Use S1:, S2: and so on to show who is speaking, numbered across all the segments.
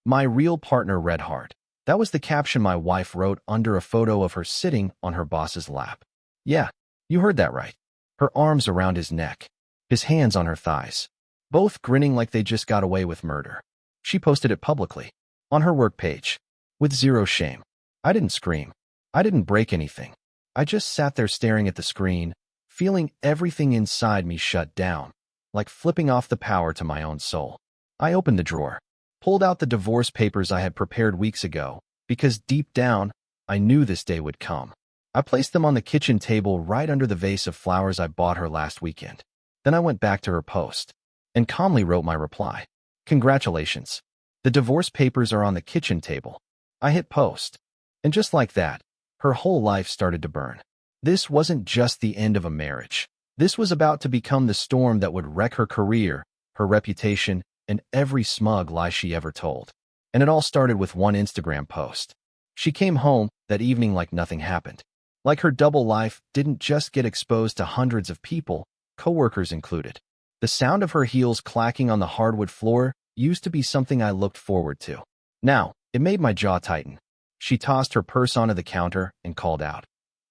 S1: My real partner, Red Heart. That was the caption my wife wrote under a photo of her sitting on her boss's lap. Yeah, you heard that right. Her arms around his neck, his hands on her thighs, both grinning like they just got away with murder. She posted it publicly, on her work page, with zero shame. I didn't scream. I didn't break anything. I just sat there staring at the screen, feeling everything inside me shut down, like flipping off the power to my own soul. I opened the drawer, pulled out the divorce papers I had prepared weeks ago, because deep down, I knew this day would come. I placed them on the kitchen table right under the vase of flowers I bought her last weekend. Then I went back to her post and calmly wrote my reply. Congratulations. The divorce papers are on the kitchen table. I hit post. And just like that, her whole life started to burn. This wasn't just the end of a marriage. This was about to become the storm that would wreck her career, her reputation, and every smug lie she ever told. And it all started with one Instagram post. She came home that evening like nothing happened. Like her double life didn't just get exposed to hundreds of people, coworkers included. The sound of her heels clacking on the hardwood floor used to be something I looked forward to. Now, it made my jaw tighten. She tossed her purse onto the counter and called out,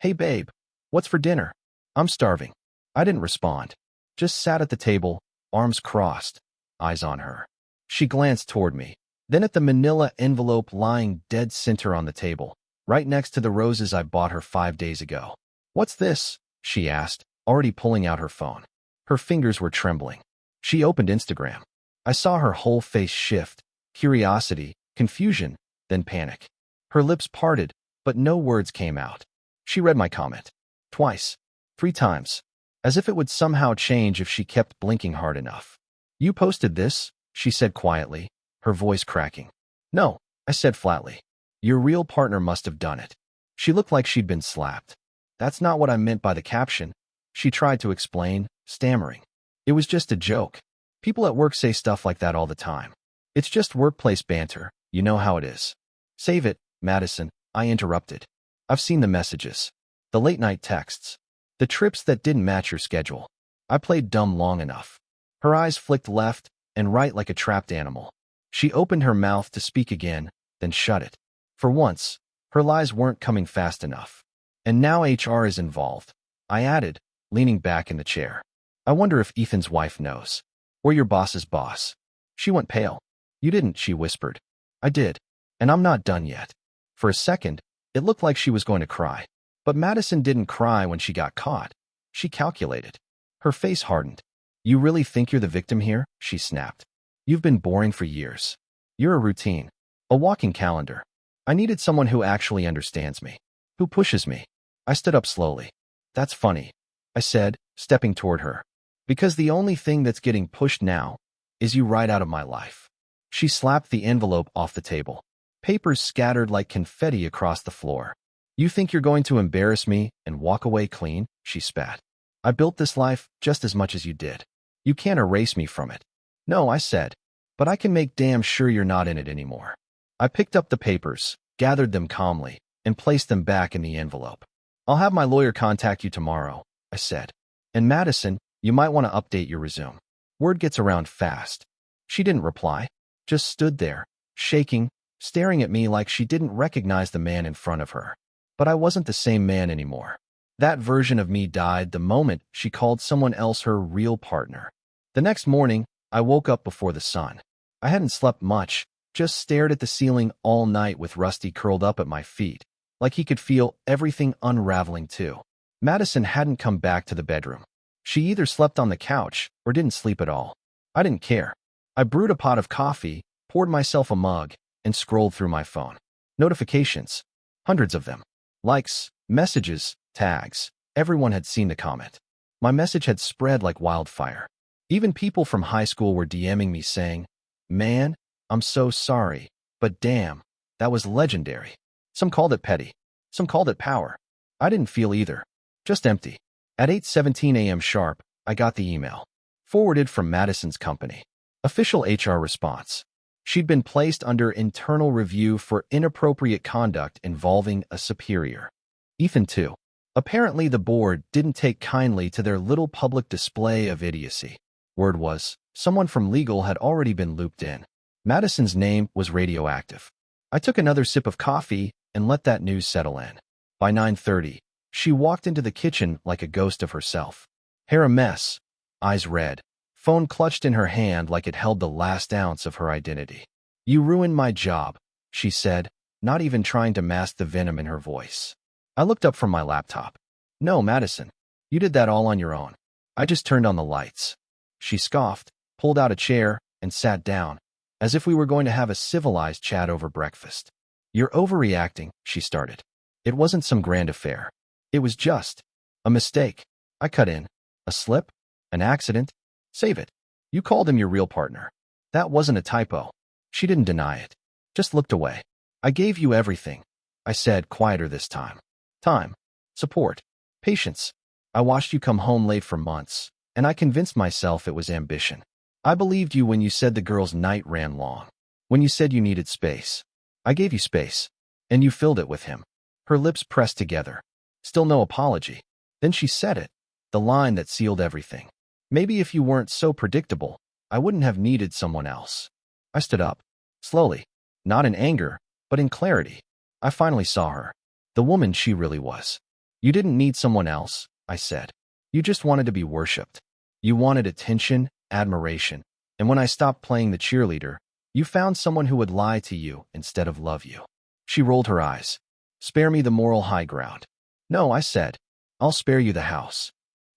S1: "Hey babe, what's for dinner? I'm starving." I didn't respond. Just sat at the table, arms crossed, eyes on her. She glanced toward me, then at the manila envelope lying dead center on the table, right next to the roses I bought her 5 days ago. "What's this?" she asked, already pulling out her phone. Her fingers were trembling. She opened Instagram. I saw her whole face shift, curiosity, confusion, then panic. Her lips parted, but no words came out. She read my comment. Twice. 3 times. As if it would somehow change if she kept blinking hard enough. "You posted this?" she said quietly, her voice cracking. "No," I said flatly. "Your real partner must have done it." She looked like she'd been slapped. "That's not what I meant by the caption," she tried to explain, stammering. "It was just a joke. People at work say stuff like that all the time. It's just workplace banter, you know how it is." "Save it, Madison," I interrupted. "I've seen the messages. The late-night texts. The trips that didn't match your schedule. I played dumb long enough." Her eyes flicked left and right like a trapped animal. She opened her mouth to speak again, then shut it. For once, her lies weren't coming fast enough. "And now HR is involved," I added, leaning back in the chair. "I wonder if Ethan's wife knows. Or your boss's boss." She went pale. "You didn't," she whispered. "I did. And I'm not done yet." For a second, it looked like she was going to cry. But Madison didn't cry when she got caught. She calculated. Her face hardened. "You really think you're the victim here?" she snapped. "You've been boring for years. You're a routine. A walking calendar. I needed someone who actually understands me. Who pushes me." I stood up slowly. "That's funny," I said, stepping toward her. "Because the only thing that's getting pushed now is you right out of my life." She slapped the envelope off the table. Papers scattered like confetti across the floor. "You think you're going to embarrass me and walk away clean?" she spat. "I built this life just as much as you did. You can't erase me from it." "No," I said, "but I can make damn sure you're not in it anymore." I picked up the papers, gathered them calmly, and placed them back in the envelope. "I'll have my lawyer contact you tomorrow," I said. "And Madison, you might want to update your resume. Word gets around fast." She didn't reply, just stood there, shaking, staring at me like she didn't recognize the man in front of her. But I wasn't the same man anymore. That version of me died the moment she called someone else her real partner. The next morning, I woke up before the sun. I hadn't slept much, just stared at the ceiling all night with Rusty curled up at my feet, like he could feel everything unraveling too. Madison hadn't come back to the bedroom. She either slept on the couch or didn't sleep at all. I didn't care. I brewed a pot of coffee, poured myself a mug, and scrolled through my phone. Notifications. Hundreds of them. Likes, messages, tags. Everyone had seen the comment. My message had spread like wildfire. Even people from high school were DMing me saying, "Man, I'm so sorry, but damn, that was legendary." Some called it petty. Some called it power. I didn't feel either. Just empty. At 8:17 a.m. sharp, I got the email. Forwarded from Madison's company. Official HR response. She'd been placed under internal review for inappropriate conduct involving a superior. Ethan too. Apparently the board didn't take kindly to their little public display of idiocy. Word was, someone from legal had already been looped in. Madison's name was radioactive. I took another sip of coffee and let that news settle in. By 9:30, she walked into the kitchen like a ghost of herself. Hair a mess, eyes red, phone clutched in her hand like it held the last ounce of her identity. "You ruined my job," she said, not even trying to mask the venom in her voice. I looked up from my laptop. "No, Madison, you did that all on your own. I just turned on the lights." She scoffed, pulled out a chair, and sat down, as if we were going to have a civilized chat over breakfast. "You're overreacting," she started. "It wasn't some grand affair. It was just a mistake." I cut in. "A slip? An accident? Save it. You called him your real partner. That wasn't a typo." She didn't deny it, just looked away. "I gave you everything," I said, quieter this time. "Time, support, patience. I watched you come home late for months, and I convinced myself it was ambition. I believed you when you said the girl's night ran long, when you said you needed space. I gave you space, and you filled it with him." Her lips pressed together. Still no apology. Then she said it, the line that sealed everything. "Maybe if you weren't so predictable, I wouldn't have needed someone else." I stood up, slowly, not in anger, but in clarity. I finally saw her, the woman she really was. "You didn't need someone else," I said. "You just wanted to be worshipped. You wanted attention, admiration, and when I stopped playing the cheerleader, you found someone who would lie to you instead of love you." She rolled her eyes. "Spare me the moral high ground." "No," I said. "I'll spare you the house."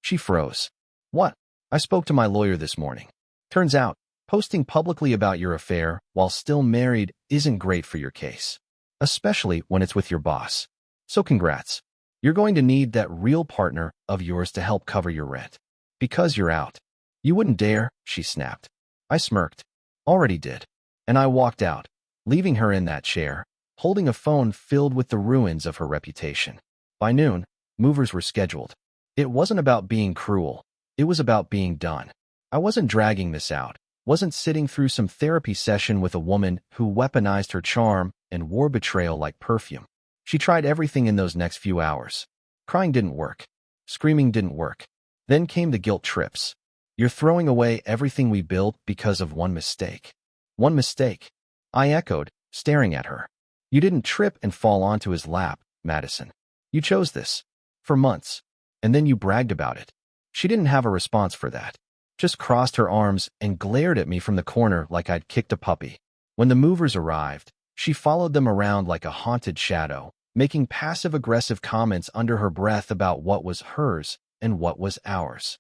S1: She froze. "What?" "I spoke to my lawyer this morning. Turns out, posting publicly about your affair while still married isn't great for your case, especially when it's with your boss. So congrats. You're going to need that real partner of yours to help cover your rent. Because you're out." "You wouldn't dare," she snapped. I smirked. "Already did." And I walked out, leaving her in that chair, holding a phone filled with the ruins of her reputation. By noon, movers were scheduled. It wasn't about being cruel. It was about being done. I wasn't dragging this out, wasn't sitting through some therapy session with a woman who weaponized her charm and wore betrayal like perfume. She tried everything in those next few hours. Crying didn't work. Screaming didn't work. Then came the guilt trips. "You're throwing away everything we built because of one mistake." "One mistake?" I echoed, staring at her. "You didn't trip and fall onto his lap, Madison. You chose this. For months. And then you bragged about it." She didn't have a response for that. Just crossed her arms and glared at me from the corner like I'd kicked a puppy. When the movers arrived, she followed them around like a haunted shadow, making passive-aggressive comments under her breath about what was hers and what was ours.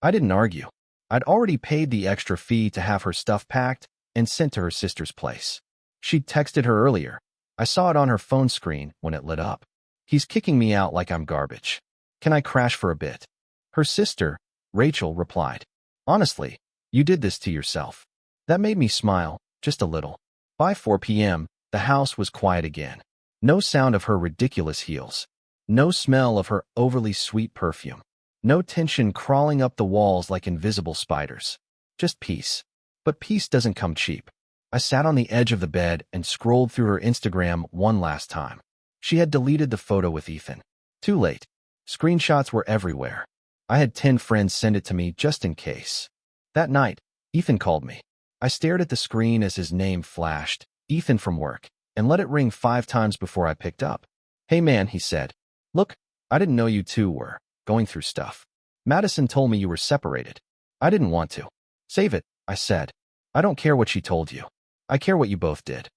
S1: I didn't argue. I'd already paid the extra fee to have her stuff packed and sent to her sister's place. She'd texted her earlier. I saw it on her phone screen when it lit up. "He's kicking me out like I'm garbage. Can I crash for a bit?" Her sister, Rachel, replied, "Honestly, you did this to yourself." That made me smile, just a little. By 4 p.m., the house was quiet again. No sound of her ridiculous heels. No smell of her overly sweet perfume. No tension crawling up the walls like invisible spiders. Just peace. But peace doesn't come cheap. I sat on the edge of the bed and scrolled through her Instagram one last time. She had deleted the photo with Ethan. Too late. Screenshots were everywhere. I had 10 friends send it to me just in case. That night, Ethan called me. I stared at the screen as his name flashed, Ethan from work, and let it ring 5 times before I picked up. "Hey man," he said. "Look, I didn't know you two were going through stuff. Madison told me you were separated." I didn't want to. "Save it," I said. "I don't care what she told you. I care what you both did."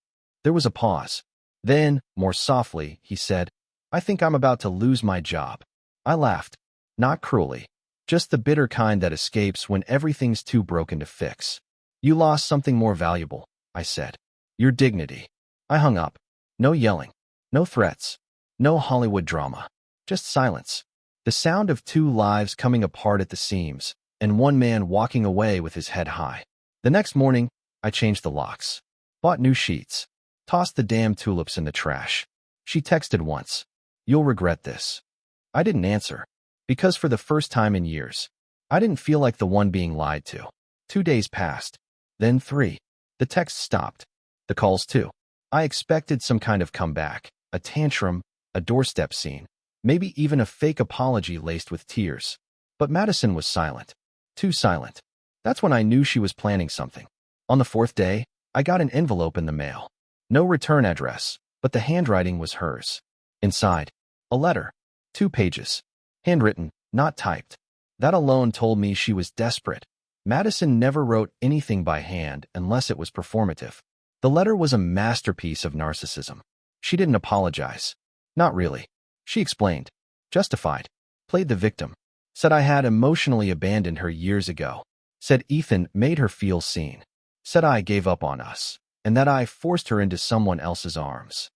S1: There was a pause. Then, more softly, he said, "I think I'm about to lose my job." I laughed. Not cruelly. Just the bitter kind that escapes when everything's too broken to fix. "You lost something more valuable," I said. "Your dignity." I hung up. No yelling. No threats. No Hollywood drama. Just silence. The sound of 2 lives coming apart at the seams, and one man walking away with his head high. The next morning, I changed the locks. Bought new sheets. Tossed the damn tulips in the trash. She texted once. "You'll regret this." I didn't answer. Because for the first time in years, I didn't feel like the one being lied to. 2 days passed. Then 3. The texts stopped. The calls too. I expected some kind of comeback, a tantrum, a doorstep scene, maybe even a fake apology laced with tears. But Madison was silent. Too silent. That's when I knew she was planning something. On the 4th day, I got an envelope in the mail. No return address, but the handwriting was hers. Inside, a letter. 2 pages. Handwritten, not typed. That alone told me she was desperate. Madison never wrote anything by hand unless it was performative. The letter was a masterpiece of narcissism. She didn't apologize. Not really. She explained. Justified. Played the victim. Said I had emotionally abandoned her years ago. Said Ethan made her feel seen. Said I gave up on us, and that I forced her into someone else's arms.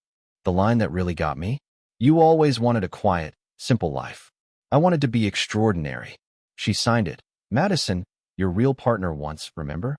S1: The line that really got me? You always wanted a quiet, simple life. I wanted to be extraordinary. She signed it. Madison, your real partner once, remember?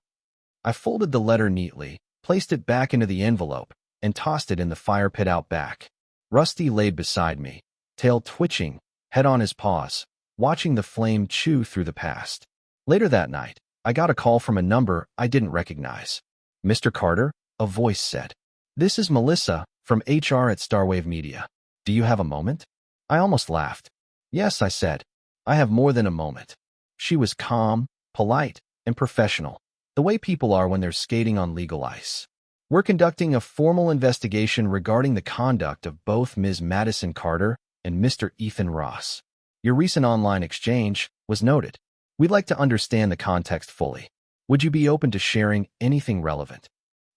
S1: I folded the letter neatly, placed it back into the envelope, and tossed it in the fire pit out back. Rusty laid beside me, tail twitching, head on his paws, watching the flame chew through the past. Later that night, I got a call from a number I didn't recognize. Mr. Carter, a voice said. This is Melissa, from HR at Starwave Media. Do you have a moment? I almost laughed. Yes, I said. I have more than a moment. She was calm, polite, and professional, the way people are when they're skating on legal ice. We're conducting a formal investigation regarding the conduct of both Ms. Madison Carter and Mr. Ethan Ross. Your recent online exchange was noted. We'd like to understand the context fully. Would you be open to sharing anything relevant?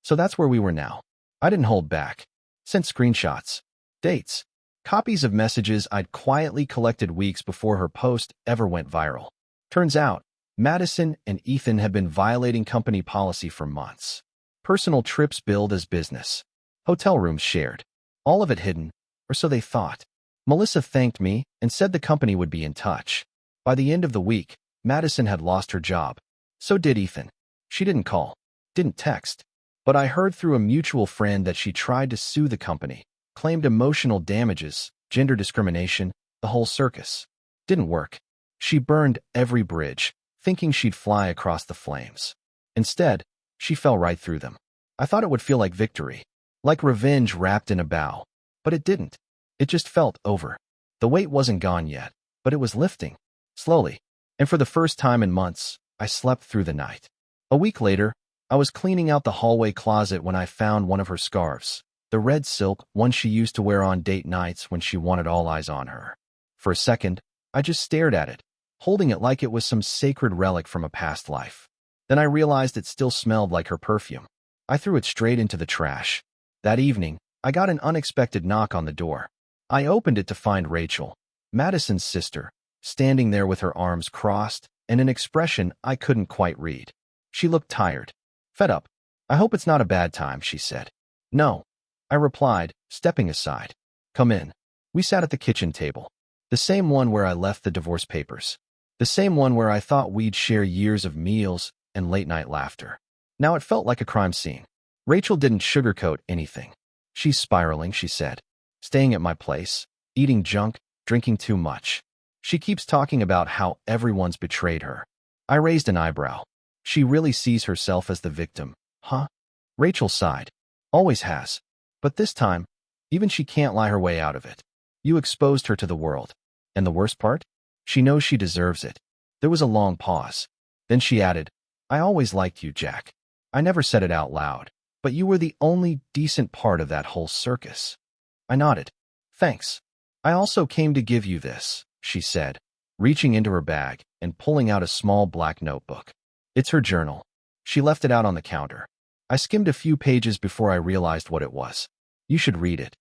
S1: So that's where we were now. I didn't hold back. Sent screenshots, dates, copies of messages I'd quietly collected weeks before her post ever went viral. Turns out, Madison and Ethan had been violating company policy for months. Personal trips billed as business. Hotel rooms shared. All of it hidden, or so they thought. Melissa thanked me and said the company would be in touch. By the end of the week, Madison had lost her job. So did Ethan. She didn't call, didn't text. But I heard through a mutual friend that she tried to sue the company, claimed emotional damages, gender discrimination, the whole circus. Didn't work. She burned every bridge, thinking she'd fly across the flames. Instead, she fell right through them. I thought it would feel like victory, like revenge wrapped in a bow. But it didn't. It just felt over. The weight wasn't gone yet, but it was lifting, slowly. And for the first time in months, I slept through the night. A week later, I was cleaning out the hallway closet when I found one of her scarves, the red silk one she used to wear on date nights when she wanted all eyes on her. For a second, I just stared at it, holding it like it was some sacred relic from a past life. Then I realized it still smelled like her perfume. I threw it straight into the trash. That evening, I got an unexpected knock on the door. I opened it to find Rachel, Madison's sister, standing there with her arms crossed and an expression I couldn't quite read. She looked tired, fed up. I hope it's not a bad time, she said. No, I replied, stepping aside. Come in. We sat at the kitchen table. The same one where I left the divorce papers. The same one where I thought we'd share years of meals and late-night laughter. Now it felt like a crime scene. Rachel didn't sugarcoat anything. She's spiraling, she said. Staying at my place, eating junk, drinking too much. She keeps talking about how everyone's betrayed her. I raised an eyebrow. She really sees herself as the victim, huh? Rachel sighed. Always has. But this time, even she can't lie her way out of it. You exposed her to the world. And the worst part? She knows she deserves it. There was a long pause. Then she added, I always liked you, Jack. I never said it out loud, but you were the only decent part of that whole circus. I nodded. Thanks. I also came to give you this, she said, reaching into her bag and pulling out a small black notebook. It's her journal. She left it out on the counter. I skimmed a few pages before I realized what it was. You should read it.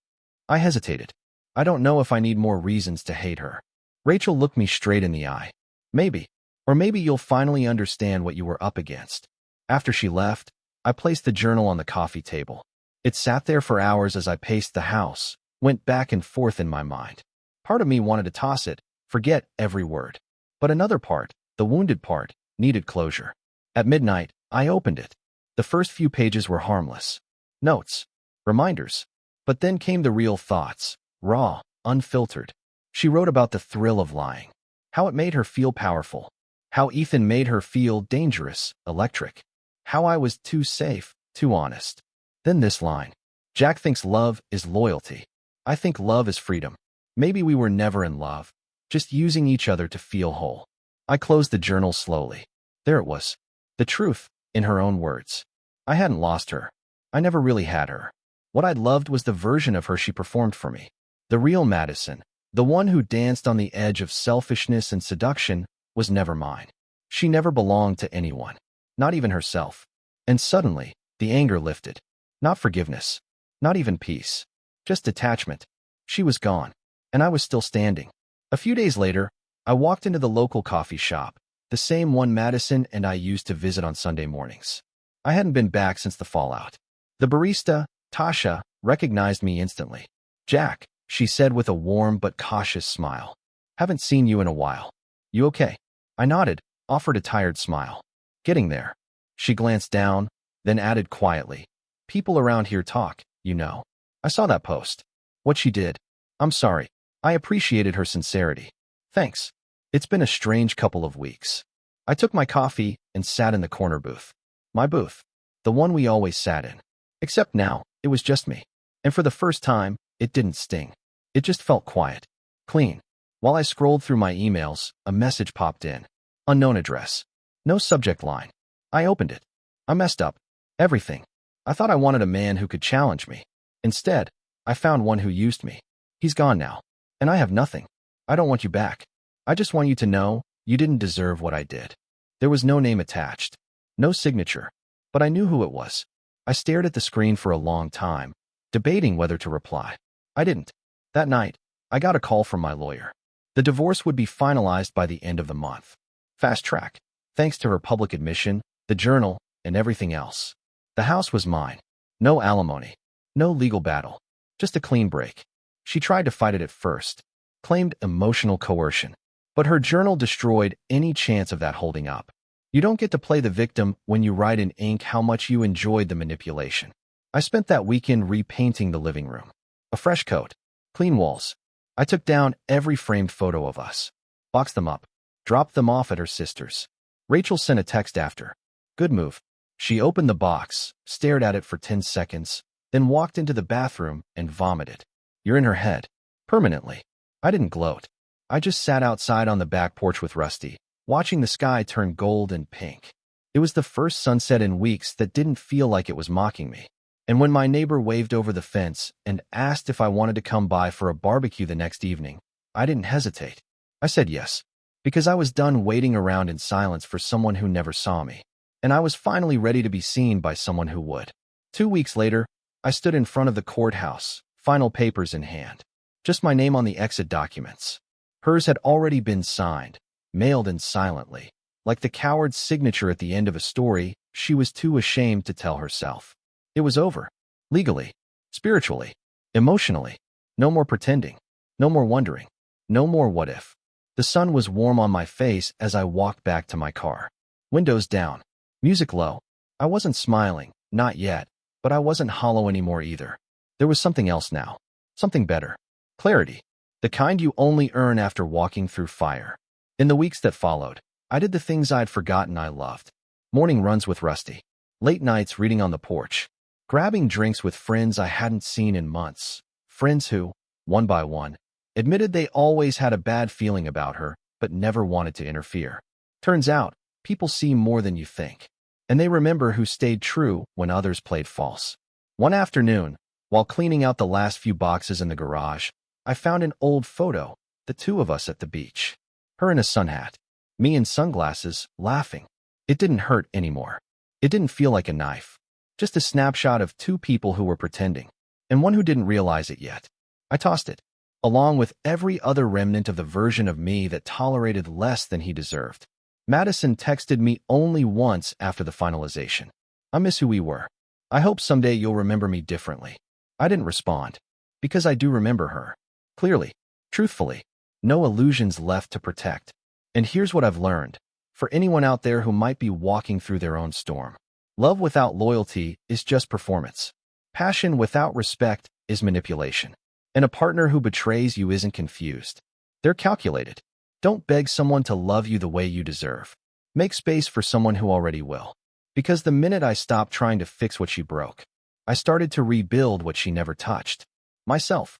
S1: I hesitated. I don't know if I need more reasons to hate her. Rachel looked me straight in the eye. Maybe. Or maybe you'll finally understand what you were up against. After she left, I placed the journal on the coffee table. It sat there for hours as I paced the house, went back and forth in my mind. Part of me wanted to toss it, forget every word. But another part, the wounded part, needed closure. At midnight, I opened it. The first few pages were harmless. Notes. Reminders. But then came the real thoughts, raw, unfiltered. She wrote about the thrill of lying, how it made her feel powerful, how Ethan made her feel dangerous, electric, how I was too safe, too honest. Then this line. Jack thinks love is loyalty. I think love is freedom. Maybe we were never in love, just using each other to feel whole. I closed the journal slowly. There it was. The truth, in her own words. I hadn't lost her. I never really had her. What I'd loved was the version of her she performed for me. The real Madison, the one who danced on the edge of selfishness and seduction, was never mine. She never belonged to anyone, not even herself. And suddenly, the anger lifted. Not forgiveness, not even peace, just detachment. She was gone, and I was still standing. A few days later, I walked into the local coffee shop, the same one Madison and I used to visit on Sunday mornings. I hadn't been back since the fallout. The barista, Tasha, recognized me instantly. "Jack," she said with a warm but cautious smile. "Haven't seen you in a while. You okay?" I nodded, offered a tired smile. "Getting there." She glanced down, then added quietly, "People around here talk, you know. I saw that post." What she did. I'm sorry. I appreciated her sincerity. "Thanks. It's been a strange couple of weeks." I took my coffee and sat in the corner booth. My booth. The one we always sat in. Except now, it was just me. And for the first time, it didn't sting. It just felt quiet. Clean. While I scrolled through my emails, a message popped in. Unknown address. No subject line. I opened it. I messed up. Everything. I thought I wanted a man who could challenge me. Instead, I found one who used me. He's gone now. And I have nothing. I don't want you back. I just want you to know you didn't deserve what I did. There was no name attached. No signature. But I knew who it was. I stared at the screen for a long time, debating whether to reply. I didn't. That night, I got a call from my lawyer. The divorce would be finalized by the end of the month. Fast track. Thanks to her public admission, the journal, and everything else. The house was mine. No alimony. No legal battle. Just a clean break. She tried to fight it at first. Claimed emotional coercion. But her journal destroyed any chance of that holding up. You don't get to play the victim when you write in ink how much you enjoyed the manipulation. I spent that weekend repainting the living room. A fresh coat. Clean walls. I took down every framed photo of us. Boxed them up. Dropped them off at her sister's. Rachel sent a text after. Good move. She opened the box, stared at it for 10 seconds, then walked into the bathroom and vomited. You're in her head. Permanently. I didn't gloat. I just sat outside on the back porch with Rusty, watching the sky turn gold and pink. It was the first sunset in weeks that didn't feel like it was mocking me. And when my neighbor waved over the fence and asked if I wanted to come by for a barbecue the next evening, I didn't hesitate. I said yes, because I was done waiting around in silence for someone who never saw me. And I was finally ready to be seen by someone who would. 2 weeks later, I stood in front of the courthouse, final papers in hand. Just my name on the exit documents. Hers had already been signed, mailed in silently. Like the coward's signature at the end of a story, she was too ashamed to tell herself. It was over. Legally. Spiritually. Emotionally. No more pretending. No more wondering. No more what if. The sun was warm on my face as I walked back to my car. Windows down. Music low. I wasn't smiling, not yet, but I wasn't hollow anymore either. There was something else now. Something better. Clarity. The kind you only earn after walking through fire. In the weeks that followed, I did the things I'd forgotten I loved. Morning runs with Rusty. Late nights reading on the porch. Grabbing drinks with friends I hadn't seen in months. Friends who, one by one, admitted they always had a bad feeling about her, but never wanted to interfere. Turns out, people see more than you think. And they remember who stayed true when others played false. One afternoon, while cleaning out the last few boxes in the garage, I found an old photo, the two of us at the beach. Her in a sun hat. Me in sunglasses, laughing. It didn't hurt anymore. It didn't feel like a knife. Just a snapshot of two people who were pretending, and one who didn't realize it yet. I tossed it, along with every other remnant of the version of me that tolerated less than he deserved. Madison texted me only once after the finalization. I miss who we were. I hope someday you'll remember me differently. I didn't respond, because I do remember her. Clearly, truthfully, no illusions left to protect. And here's what I've learned. For anyone out there who might be walking through their own storm, love without loyalty is just performance. Passion without respect is manipulation. And a partner who betrays you isn't confused. They're calculated. Don't beg someone to love you the way you deserve. Make space for someone who already will. Because the minute I stopped trying to fix what she broke, I started to rebuild what she never touched. Myself.